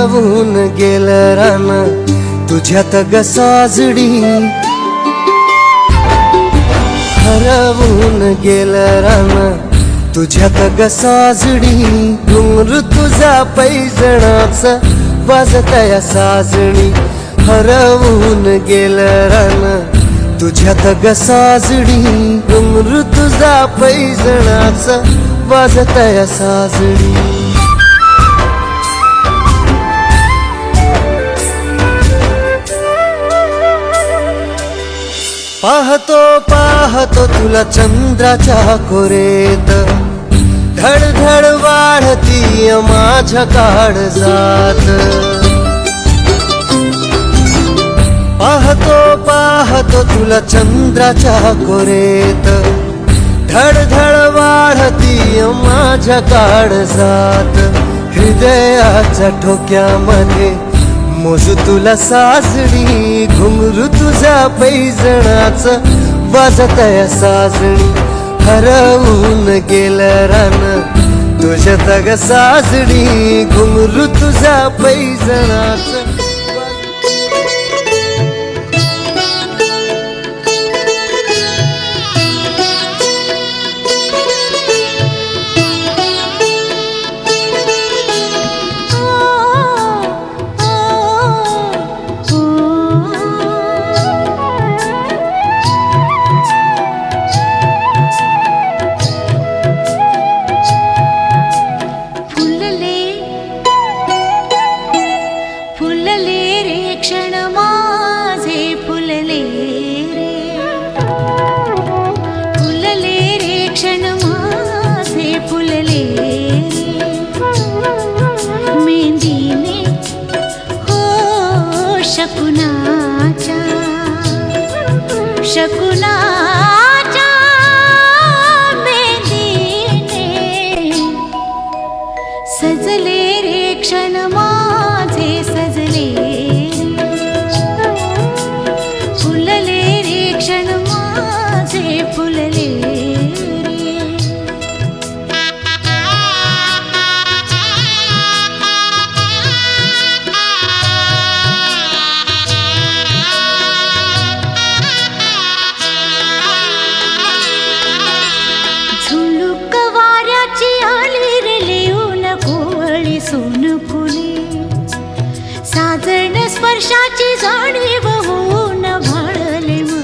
हरवून गेलं रान तुझ्यात ग साजडी, हरवून गेलं रान तुझ्यात ग साजडी. घुंगरू तुझा पैजणाच वाजतया साजणी, हरवून गेलं रान तुझ्यात ग साजडी. घुंगरू तुझा पैजणाच वाजतया साजणी. पाहतो पाहतो तुला चंद्राच्या कोरेत, धडधड वाढती माझ्या काळजात. पाहतो पाहतो तुला चंद्राच्या कोरेत, धडधड वाढती माझ्या काळजात. हृदयाच्या ठोक्यामध्ये मोजू तुला साजणी, घुंगरू तुझा पैजणाच वाजतया साजणी. हरवून गेलं रान तुझ्यात ग साजणी, घुंगरू तुझा पैजणाच. शकुनाच्या मेहंदीने सजले रे क्षण माझे सजले, फुलले रे क्षण माझे फुलले रे. साजण स्पर्शाची जाणीव होऊन भाळले मन.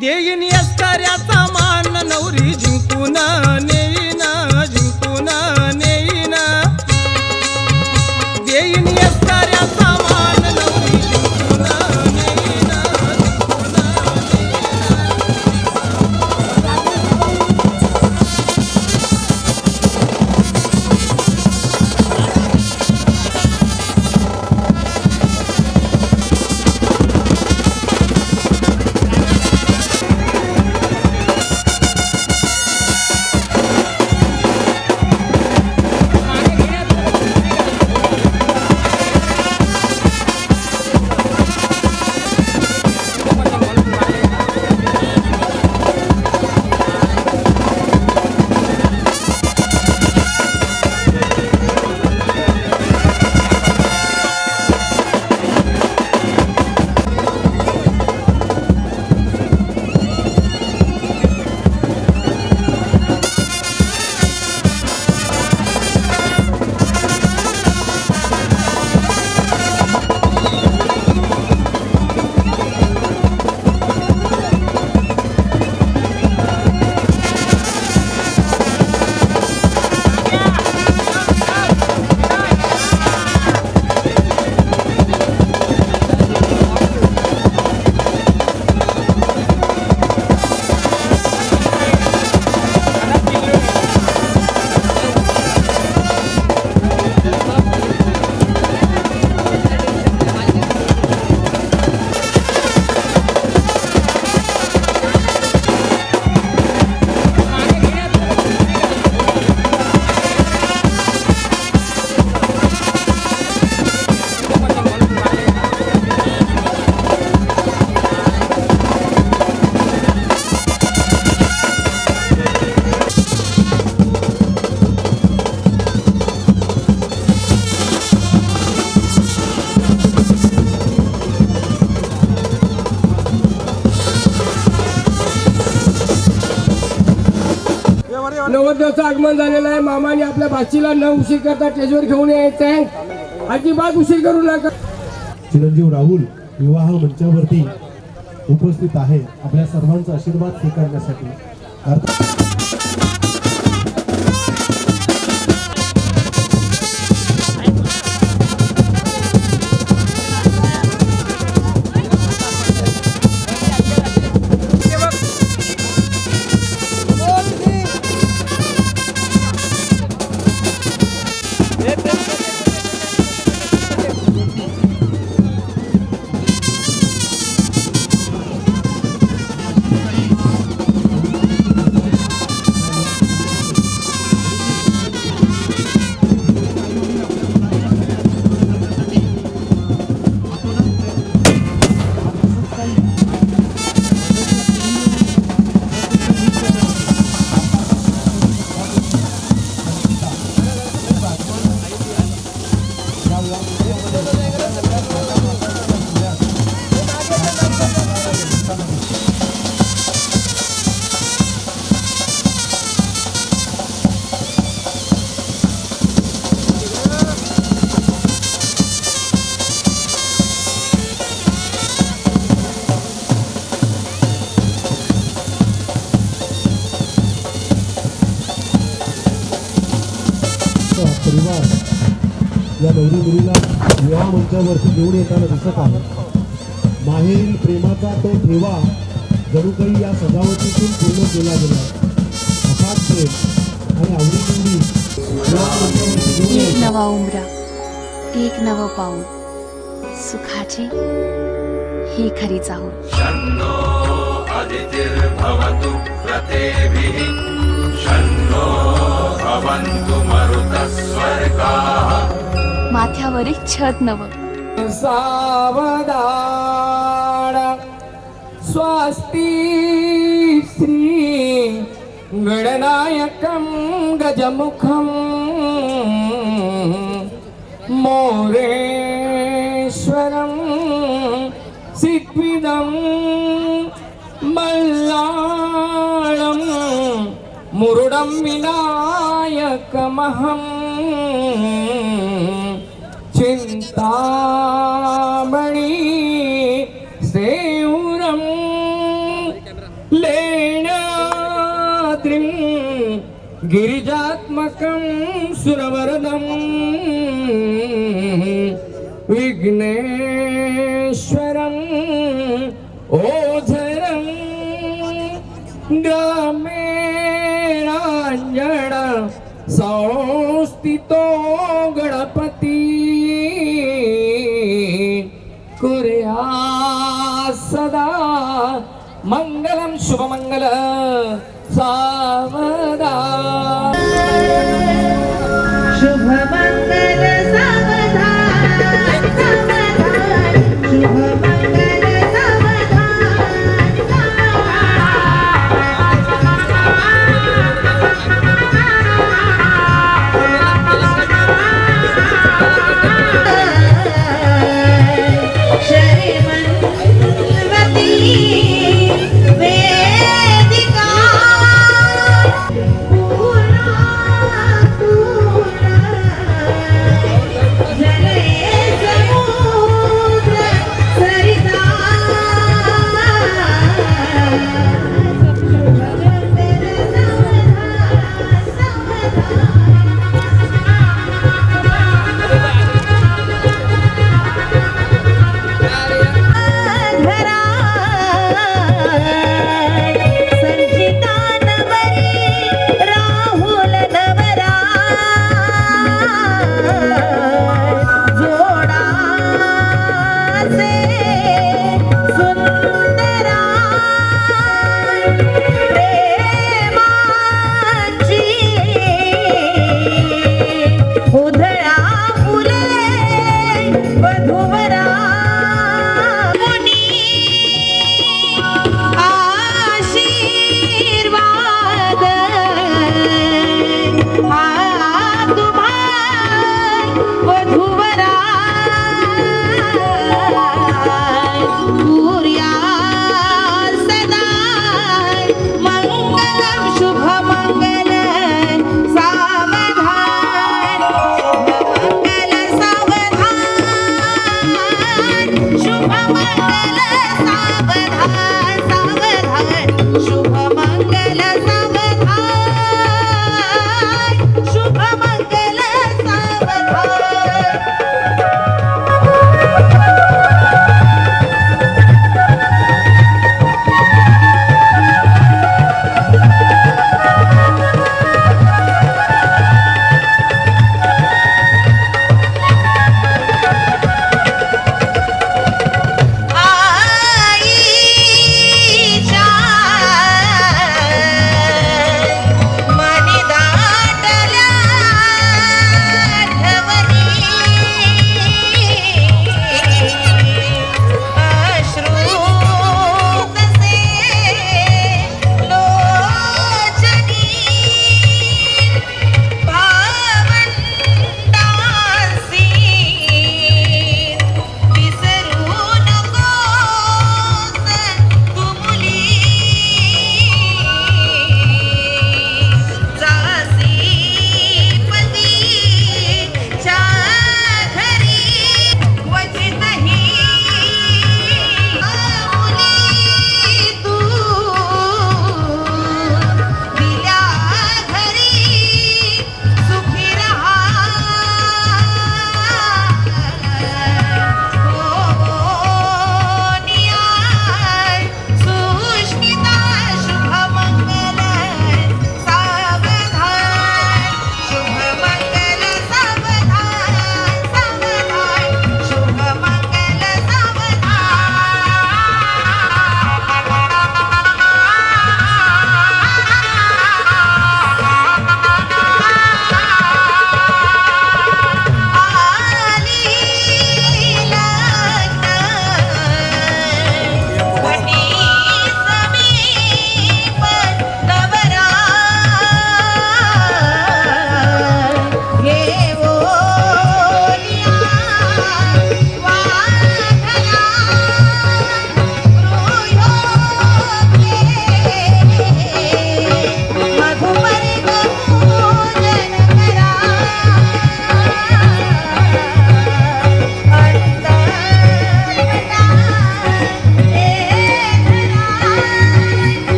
देईन अस्ताऱ्याचा मान नवरी जिंकून नेईन, जिंकून नेईन. देईन अस्ताऱ्याचा मान नवरी जिंकून नेईन, जिंकून नवरदेवाचं आगमन झालेलं आहे. मामाने आपल्या भाचीला न उशीर करता स्टेजवर घेऊन यायचं आहे. अजिबात उशीर करू नका. चिरंजीव राहुल विवाह मंचावरती उपस्थित आहे आपल्या सर्वांचा आशीर्वाद स्वीकारण्यासाठी. परिवार या नवरी मुलीला विवाह मंचावरती घेऊन येताना दिसत आहे. माहेरील प्रेमाचा तो ठेवा जणू काही या सजावटीतून पूर्ण केला गेला. अफाट प्रेम आणि आवडीनिवडी विवाह मंचावरती घेऊन एक नवा उमरा, एक नवं पाऊल, सुखाची ही खरी चाहूल. शन्नो अदितिर्भवतु प्रतेभिः शन्नो भवन्तु मरुतस्वर्गाः. माथ्यावर एक छत नवं. सावधान स्वस्ति श्री गणनायकं गजमुखं मोरेश्वरं सिद्धिदं मल्लाळं मुरुडं विनायकमहं चिंतामणि सेऊरं लेण्याद्रिं गिरिजात्मकं सुरवरदं विघ्नेश्वरं ओझरं ग्रामेणाञ्जन संस्थितो गणपती कुर्या सदा मंगलम शुभमंगल सावधान. शुभमंगल सावधान सावधान शुभमंगल श्रीमन्वती वेदिका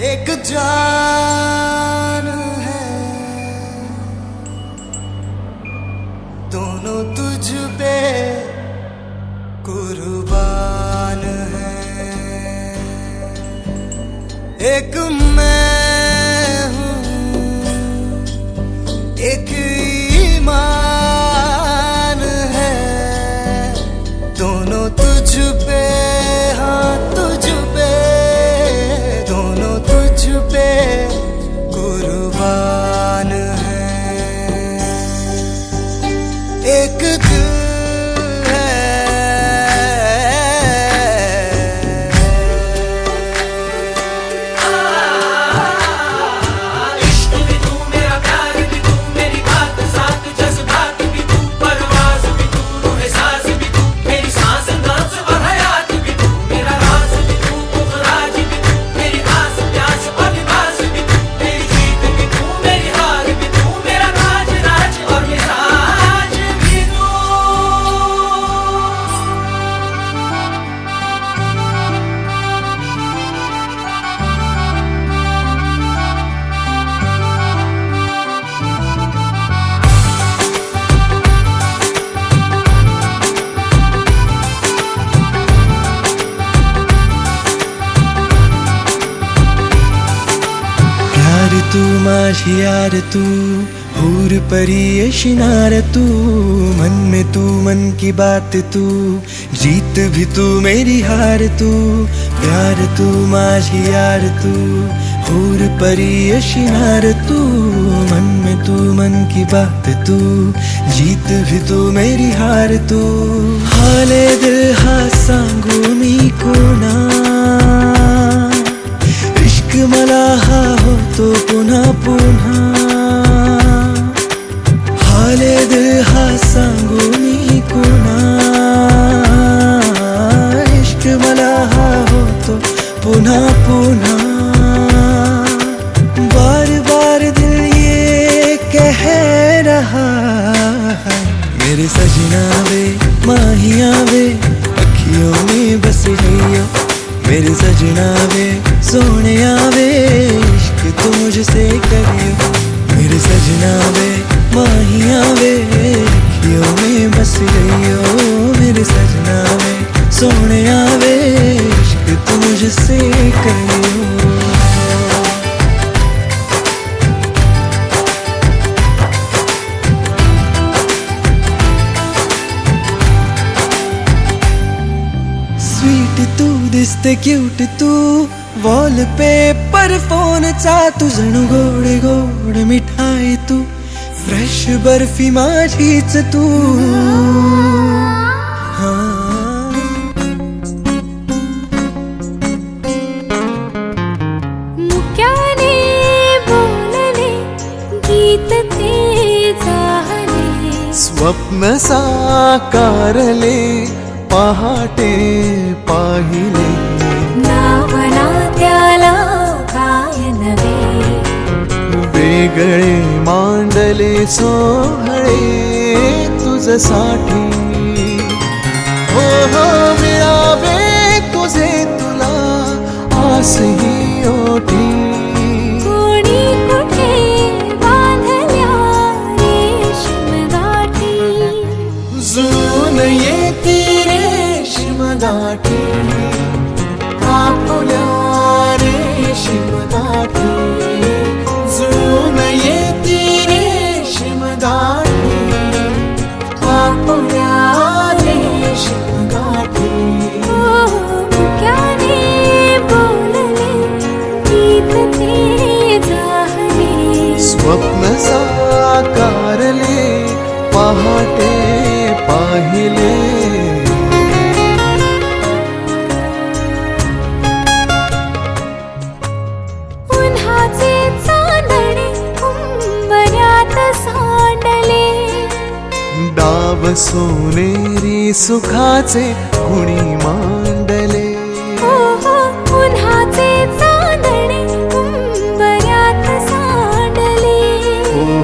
एक जान है, दोनों तुझ पे कुर्बान है। एक मैं हूँ, एक ईमान है, दोनों तुझ पे, हाँ तुझ पे, दोनों तुझ पे कुर्बान है। एक दिल तू माझी यार तू, हूर परी शिनार तू, मन में तू मन की बात तू, जीत भी तू मेरी हार तू। प्यार तू माझी यार तू, हूर परी शिनार तू, मन में तू मन की बात तू, जीत भी तू मेरी हार तू। हाले दिल हा सांगू मी कोणा, इश्क मला हा होतो पुन्हा पुन्हा। हाले दिल हा सांगू मी कोणा, इश्क मला हा होतो पुन्हा पुन्हा। बार बार दिल ये कह रहा है, मेरे सजना वे माहिया वे अखियों में बस गई। मेरे सजना वे सोने वे, इश्क तू मुझसे करियो। मेरे सजना वे माहिया वे अखियों में बस गईयो। मेरे सजना वे सोने वे, इश्क तू मुझसे करियो। स्वीट तू दिसते क्यूट तू, वॉलपेपर फोनचा तू जणू गोड गोड मिठाई तू, फ्रेश बर्फी माझीच तू। मुक्याने बोलले गीत ते जाहले, स्वप्न साकारले पहाटे पाहिले। नावना त्याला काय नवे, वेगळे मांडले सोहळे तुझसाठी। हो हो मिळावे तुझे तुला आस ही ओठी। कोणी कुठे बांधल्या रेशीम गाठी, जुळून येती रेशीम गाठी, आपुल्या रेशीम गाठी। जुळून येती रेशीम गाठी, आपुल्या रेशीम गाठी। मुक्याने बोलले गीत ते जाहले, स्वप्न साकारले पहाटे पाहिले। उन्हाचे चांदणे उंबऱ्यात सांडले, डाव सोनेरी सुखाचे कुणी मांडले। हो हो उन्हाचे चांदणे उंबऱ्यात सांडले।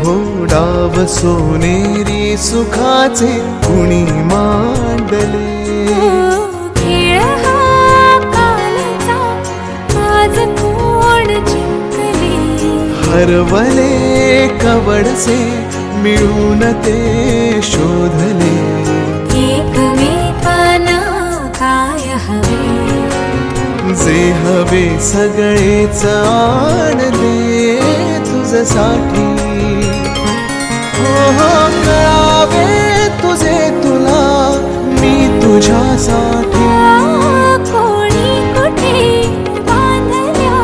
हो डाव सोनेरी सुखाचे कुणी मांडले। खेळ हा कालचा, आज कोण हरवले कवडसे मिळून ते शोधले. एकमेकांना काय हवे, जे हवे सगळेच आणले तुझ्यासाठी. हो हो कळावे तुझे तुला मी तुझ्यासाठी. कोणी कुठे बांधल्या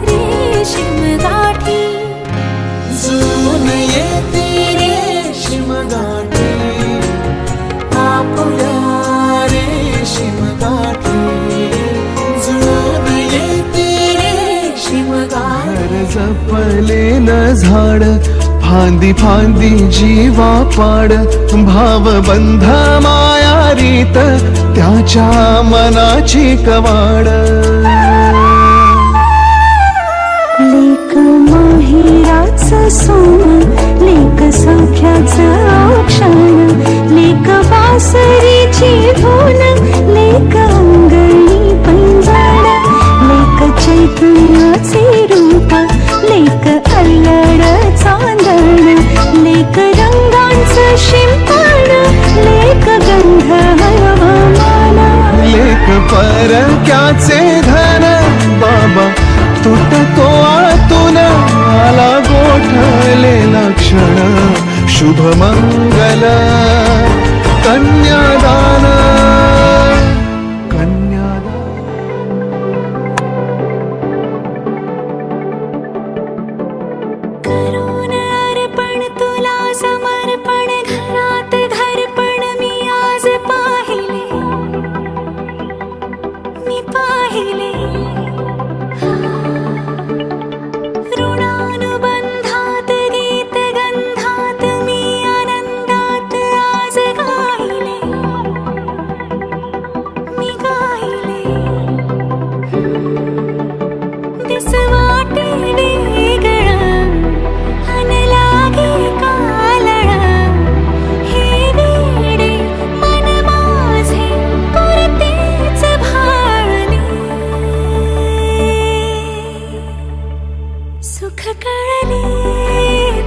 रेशीम गाठी, जुळून येते रेशीम गाठी आपुल्या रेशीम गाठी. जुळून येते रेशीम गाठी. जपलेलं झाड फांदी फांदी जीवा पाड. भावबंध माया रीत त्याच्या मनाची कवाड. लेक माहिराचं सोन, लेक सौख्याचं औक्षण, लेक बासरीची धून, लेक अंगणी पैंजण, लेक चैतन्याचे रूप, लेक अल्लड चांदण, लेक रंगांचं शिंपण, लेक गंध हवामान, लेक परक्याचे धन. बाबा तुटतो आतून आला गोठलेला क्षण. शुभ मंगल कन्यादान कन्यादान. करून अर्पण तुला समर्पण, घरात घरपण मी आज पाहिले, मी पाहिले. ऋणानुबंधात गीत गंधात मी आनंदात आज गायले, मी गायले. दिस वाटे वेगळं अन लागे कालळं, हे वेडे मन माझे करतेच भाळले. सुख कळले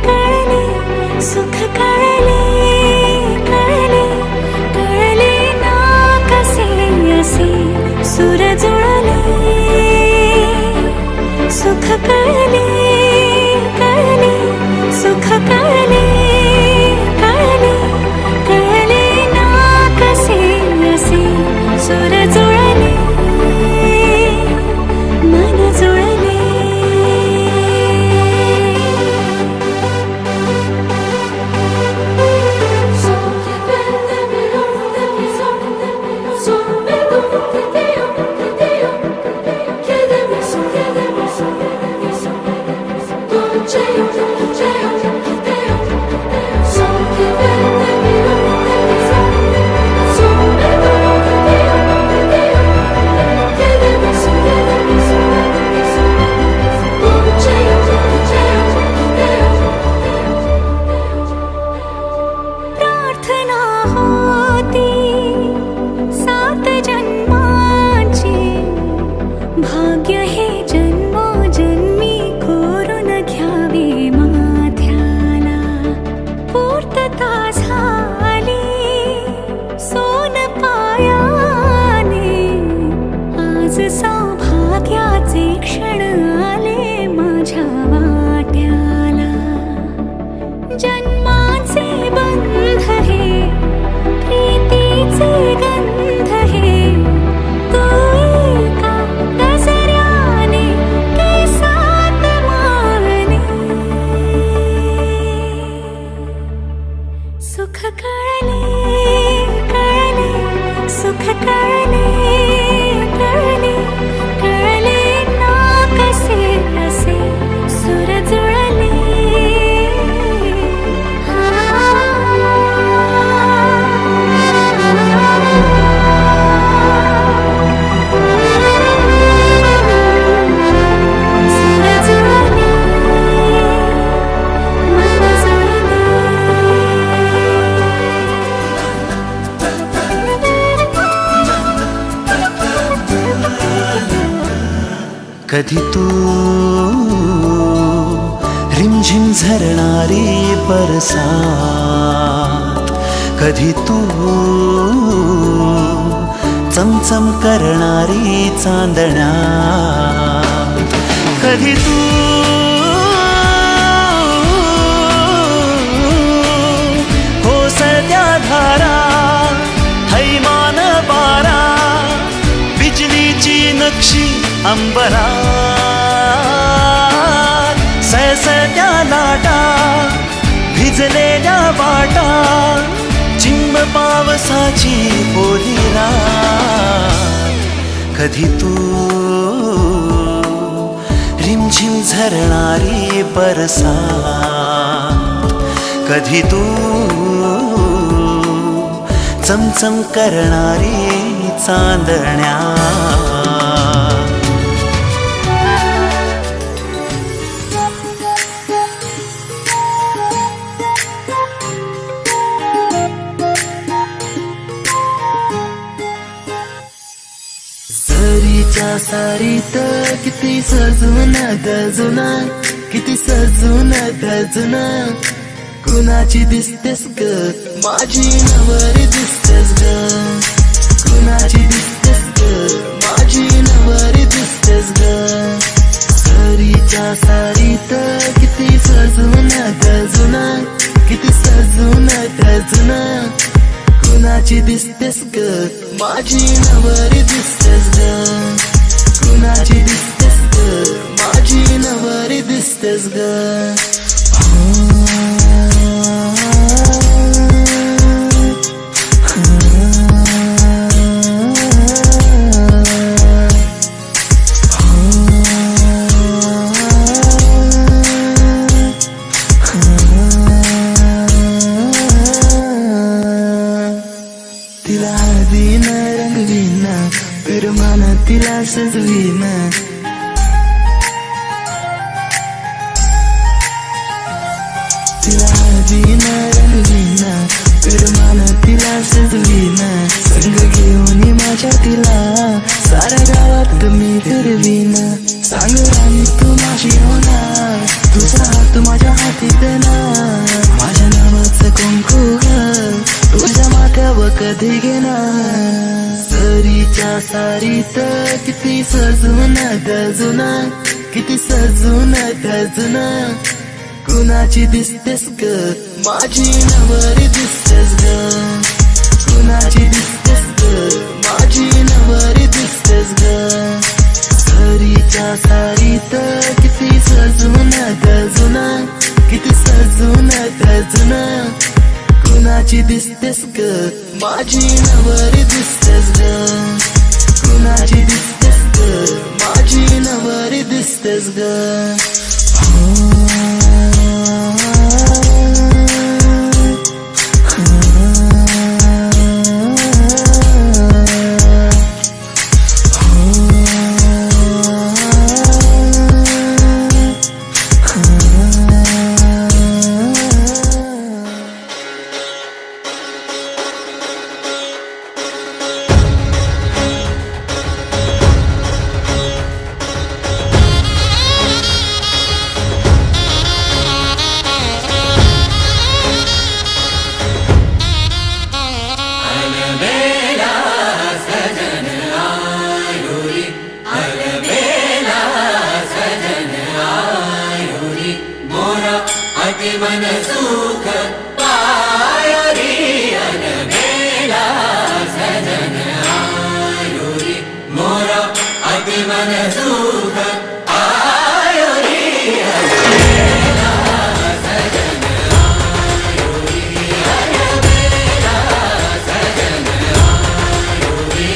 कळले, सुख कळले कळले, कळले ना कसे असे सुर जुळले. सुख कळले कळले, सुख कळले कळले, कळले ना कसे असे सुर जुळले, मन जुळले. प्रार्थना होती 7 जन्माची, भाग्य हे जन्मोजन्मी कोरून घ्यावे माथ्याला. पूर्तता झाली सोन पायाने, आज सौभाग्याचे क्षण आले माझ्या वाट्याला. जन्माचे बंध हे प्रीतीचे गंध हे, तू एका गजऱ्याने केसात माळले. सुख कळले कळले, सुख कळले कळले, कळले ना कसे असे सुर जुळले. कधी तू रिमझिम झरणारी बरसात, कधी तू चमचम करणारी चांदण्या, कधी तू कोसळत्या धारा, थैमान बारा, बिजलीची नक्षी अंबरात, सळसळत्या लाटा, भिजलेल्या वाटा, चिंब पावसाची ओली रात, कधी तू रिमझिम झरणारी बरसात, कधी तू चमचम करणारी चांदण्या. सरीच्या सारीत किती सजून गजुना, किती सजून गजुना, कुणाची दिसतेस ग माझी नवरी दिसतेस ग, कुणाची दिसतेस ग माझी नवरी दिसतेस ग. सरीच्या सारीत किती सजून गजुना, किती सजून गजुना, कुणाची दिसतेस ग माझी नवरी दिसतेस ग, कुणाची दिसतेस ग माझी नवरी दिसतेस ग. तिला हळदीन रंगवीन, पिरमान तिला सजवीन, तिला हळदीन रंगवीन, पिरमान तिला सजवीन, संग घेऊन माझ्या तिला साऱ्या गावात मी फिरवीन. सांग राणी तू माझी होणार, तुझा हात माझ्या हाती देणार, माझ्या नावाचं कुंकू ग तुझ्या माथ्यावर कधी घेणार. सरीच्या सारीत किती सजून गजुना, किती सजून गजुना, कुणाची दिसतेस ग माझी नवरी दिसतेस ग, कुणाची दिसतेस ग माझी नवरी दिसतेस ग. सरीच्या सारीत किती सजून गजुना, किती सजून गजुना, कुणाची दिसतेस ग माझी नवरी दिसतेस ग, कुणाची दिसतेस ग माझी नवरी दिसतेस ग. मन सुख पायो रे अनबेला सजन आयो रे मोरा अति मन सुख आयो रे अनबेला सजन आयो रे अनबेला सजन आयो रे.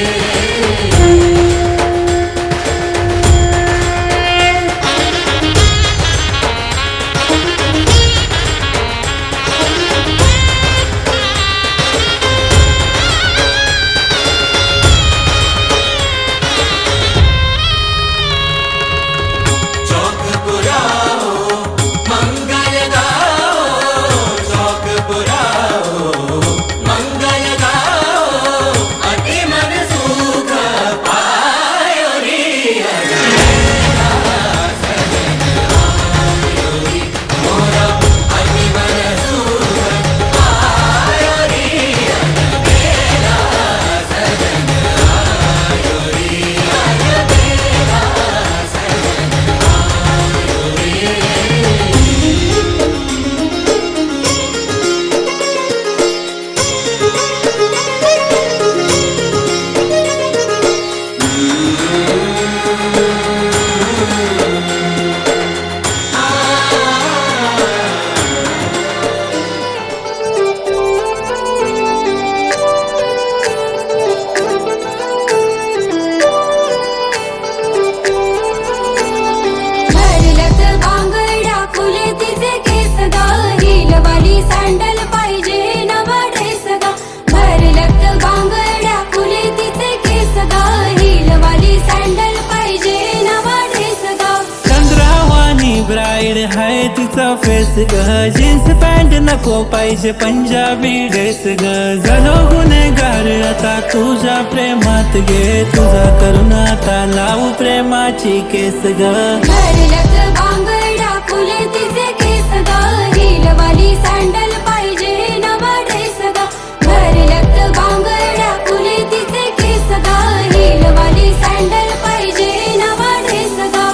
साईड हाय तिचा फेस ग जीन्स पॅन्ट नको पाहिजे पंजाबी ड्रेस ग झालो गुन्हेगार आता तुझ्या प्रेमात घे तुझा करून आता लावू प्रेमाची केस ग भरलक बांगडा फुले तिचे केस ग हिलवाली सँडल पाहिजे नवा ड्रेस ग भरलक बांगडा फुले तिचे केस ग हिलवाली सँडल पाहिजे नवा ड्रेस ग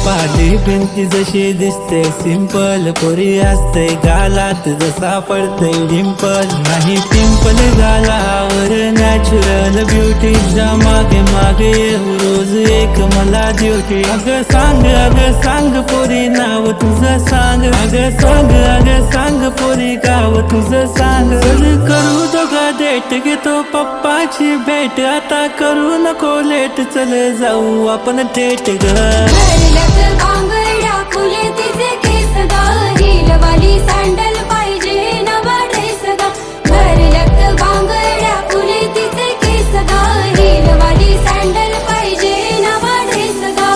पाली भिंती जशी दिसते सिंपल पोरी असते गालात जसा पडते डिंपल नाही पिंपल गालावर नॅचरल ब्युटी मागे मागे रोज एक मला ड्युटी अगं सांग पोरी नाव तुझं सांग अगं सांग पोरी गाव तुझं सांग चल करू दोघा डेट घेतो पप्पाची भेट आता करू नको लेट चल जाऊ आपण थेट ग भरलक बांगडा फुले तिचे केस ग हिलवाली सँडल पाहिजे नवा ड्रेस ग भरलक बांगडा फुले तिचे केस ग हिलवाली सँडल पाहिजे नवा ड्रेस ग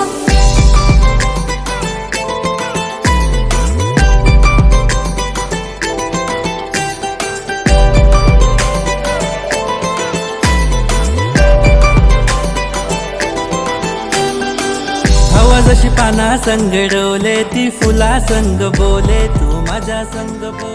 हवा जशी पाना संग डोले ती फुला संग बोले तू माझ्या संग बोल